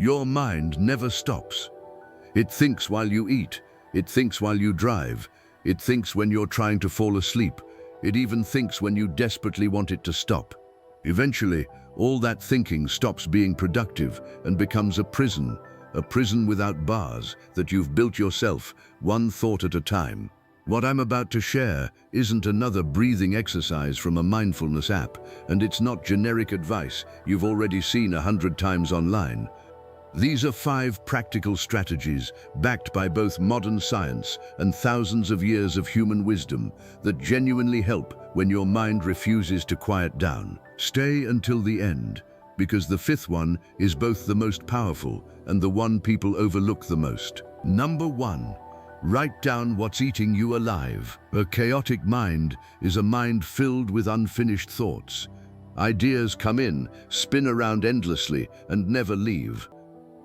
Your mind never stops. It thinks while you eat, it thinks while you drive, it thinks when you're trying to fall asleep, it even thinks when you desperately want it to stop. Eventually, all that thinking stops being productive and becomes a prison without bars that you've built yourself, one thought at a time. What I'm about to share isn't another breathing exercise from a mindfulness app, and it's not generic advice you've already seen 100 times online. These are 5 practical strategies backed by both modern science and thousands of years of human wisdom that genuinely help when your mind refuses to quiet down. Stay until the end, because the 5th one is both the most powerful and the one people overlook the most. Number 1. Write down what's eating you alive. A chaotic mind is a mind filled with unfinished thoughts. Ideas come in, spin around endlessly, and never leave.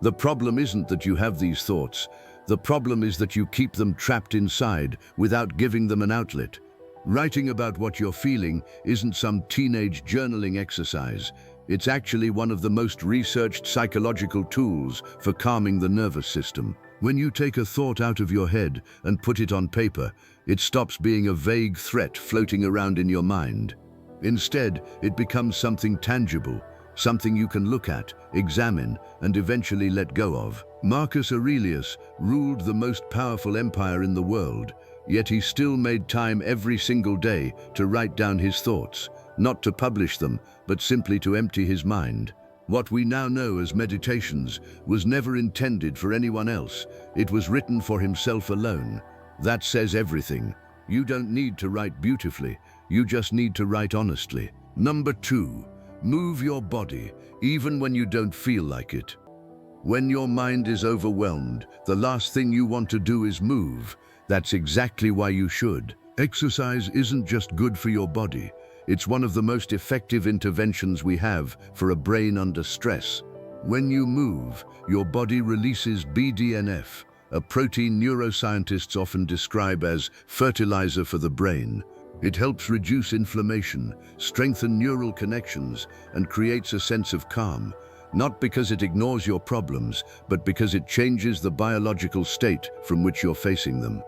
The problem isn't that you have these thoughts. The problem is that you keep them trapped inside without giving them an outlet. Writing about what you're feeling isn't some teenage journaling exercise. It's actually one of the most researched psychological tools for calming the nervous system. When you take a thought out of your head and put it on paper, it stops being a vague threat floating around in your mind. Instead, it becomes something tangible, something you can look at, examine, and eventually let go of. Marcus Aurelius ruled the most powerful empire in the world, yet he still made time every single day to write down his thoughts, not to publish them, but simply to empty his mind. What we now know as meditations was never intended for anyone else. It was written for himself alone. That says everything. You don't need to write beautifully, you just need to write honestly. Number 2. Move your body, even when you don't feel like it. When your mind is overwhelmed, the last thing you want to do is move. That's exactly why you should. Exercise isn't just good for your body. It's one of the most effective interventions we have for a brain under stress. When you move, your body releases BDNF, a protein neuroscientists often describe as fertilizer for the brain. It helps reduce inflammation, strengthen neural connections, and creates a sense of calm, not because it ignores your problems, but because it changes the biological state from which you're facing them.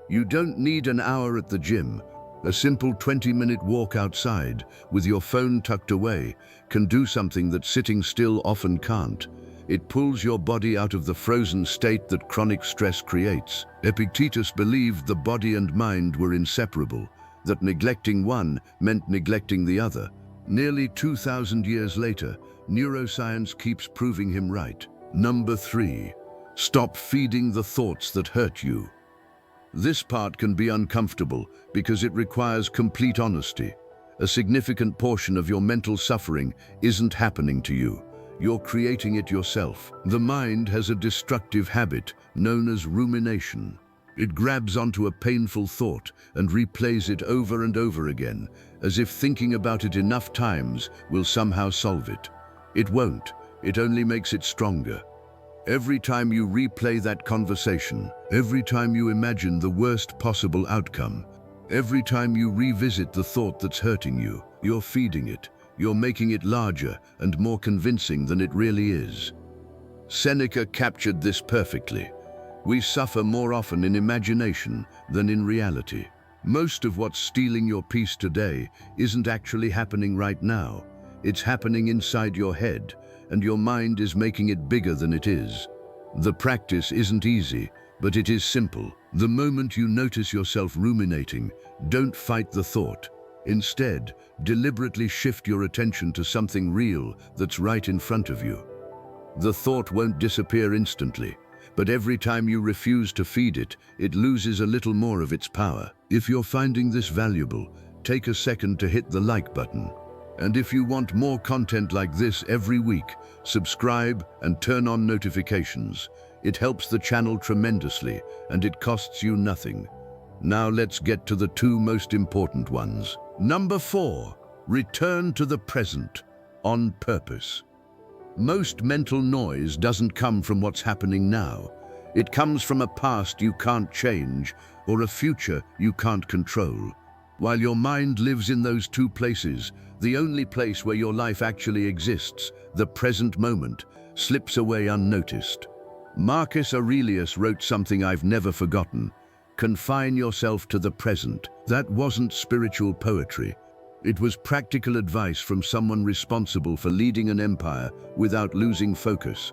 You don't need an hour at the gym. A simple 20-minute walk outside, with your phone tucked away, can do something that sitting still often can't. It pulls your body out of the frozen state that chronic stress creates. Epictetus believed the body and mind were inseparable, that neglecting one meant neglecting the other. Nearly 2,000 years later, neuroscience keeps proving him right. Number 3. Stop feeding the thoughts that hurt you. This part can be uncomfortable because it requires complete honesty. A significant portion of your mental suffering isn't happening to you. You're creating it yourself. The mind has a destructive habit known as rumination. It grabs onto a painful thought and replays it over and over again, as if thinking about it enough times will somehow solve it. It won't. It only makes it stronger. Every time you replay that conversation, every time you imagine the worst possible outcome, every time you revisit the thought that's hurting you, you're feeding it. You're making it larger and more convincing than it really is. Seneca captured this perfectly. We suffer more often in imagination than in reality. Most of what's stealing your peace today isn't actually happening right now. It's happening inside your head, and your mind is making it bigger than it is. The practice isn't easy, but it is simple. The moment you notice yourself ruminating, don't fight the thought. Instead, deliberately shift your attention to something real that's right in front of you. The thought won't disappear instantly, but every time you refuse to feed it, it loses a little more of its power. If you're finding this valuable, take a second to hit the like button. And if you want more content like this every week, subscribe and turn on notifications. It helps the channel tremendously, and it costs you nothing. Now let's get to the 2 most important ones. Number 4, return to the present on purpose. Most mental noise doesn't come from what's happening now. It comes from a past you can't change or a future you can't control. While your mind lives in those 2 places, the only place where your life actually exists, the present moment, slips away unnoticed. Marcus Aurelius wrote something I've never forgotten. Confine yourself to the present. That wasn't spiritual poetry. It was practical advice from someone responsible for leading an empire without losing focus.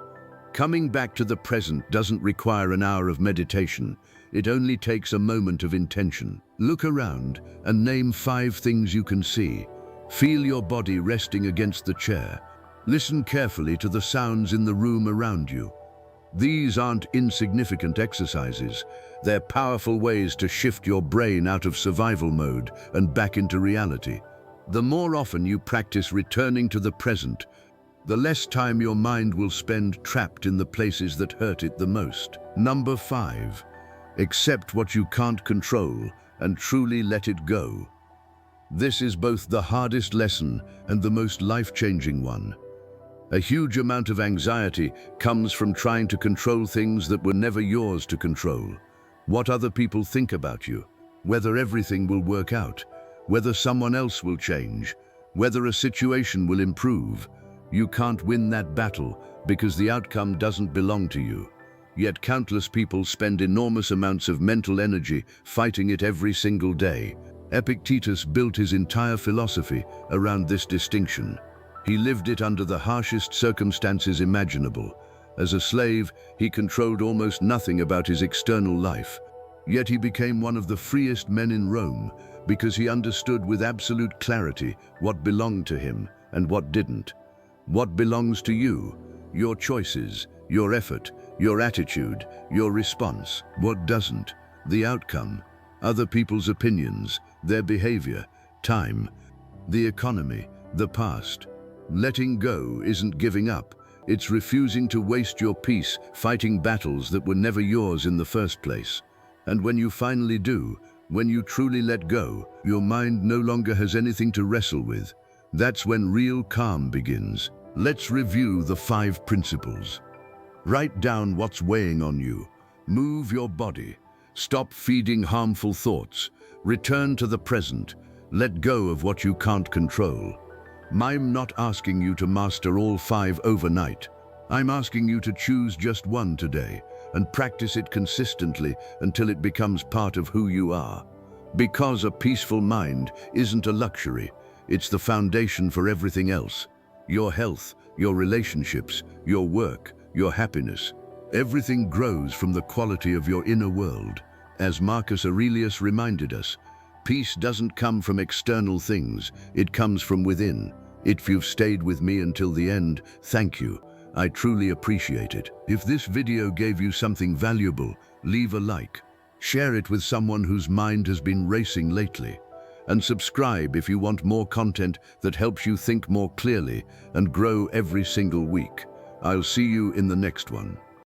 Coming back to the present doesn't require an hour of meditation. It only takes a moment of intention. Look around and name 5 things you can see. Feel your body resting against the chair. Listen carefully to the sounds in the room around you. These aren't insignificant exercises. They're powerful ways to shift your brain out of survival mode and back into reality. The more often you practice returning to the present, the less time your mind will spend trapped in the places that hurt it the most. Number 5. Accept what you can't control and truly let it go. This is both the hardest lesson and the most life-changing one. A huge amount of anxiety comes from trying to control things that were never yours to control. What other people think about you, whether everything will work out, whether someone else will change, whether a situation will improve. You can't win that battle because the outcome doesn't belong to you. Yet countless people spend enormous amounts of mental energy fighting it every single day. Epictetus built his entire philosophy around this distinction. He lived it under the harshest circumstances imaginable. As a slave, he controlled almost nothing about his external life. Yet he became one of the freest men in Rome because he understood with absolute clarity what belonged to him and what didn't. What belongs to you? Your choices, your effort, your attitude, your response. What doesn't? The outcome. Other people's opinions, their behavior, time, the economy, the past. Letting go isn't giving up. It's refusing to waste your peace fighting battles that were never yours in the first place. And when you finally do, when you truly let go, your mind no longer has anything to wrestle with. That's when real calm begins. Let's review the 5 principles. Write down what's weighing on you. Move your body. Stop feeding harmful thoughts. Return to the present. Let go of what you can't control. I'm not asking you to master all 5 overnight. I'm asking you to choose just one today and practice it consistently until it becomes part of who you are. Because a peaceful mind isn't a luxury, it's the foundation for everything else. Your health, your relationships, your work, your happiness. Everything grows from the quality of your inner world. As Marcus Aurelius reminded us, peace doesn't come from external things, it comes from within. If you've stayed with me until the end, thank you. I truly appreciate it. If this video gave you something valuable, leave a like. Share it with someone whose mind has been racing lately. And subscribe if you want more content that helps you think more clearly and grow every single week. I'll see you in the next one.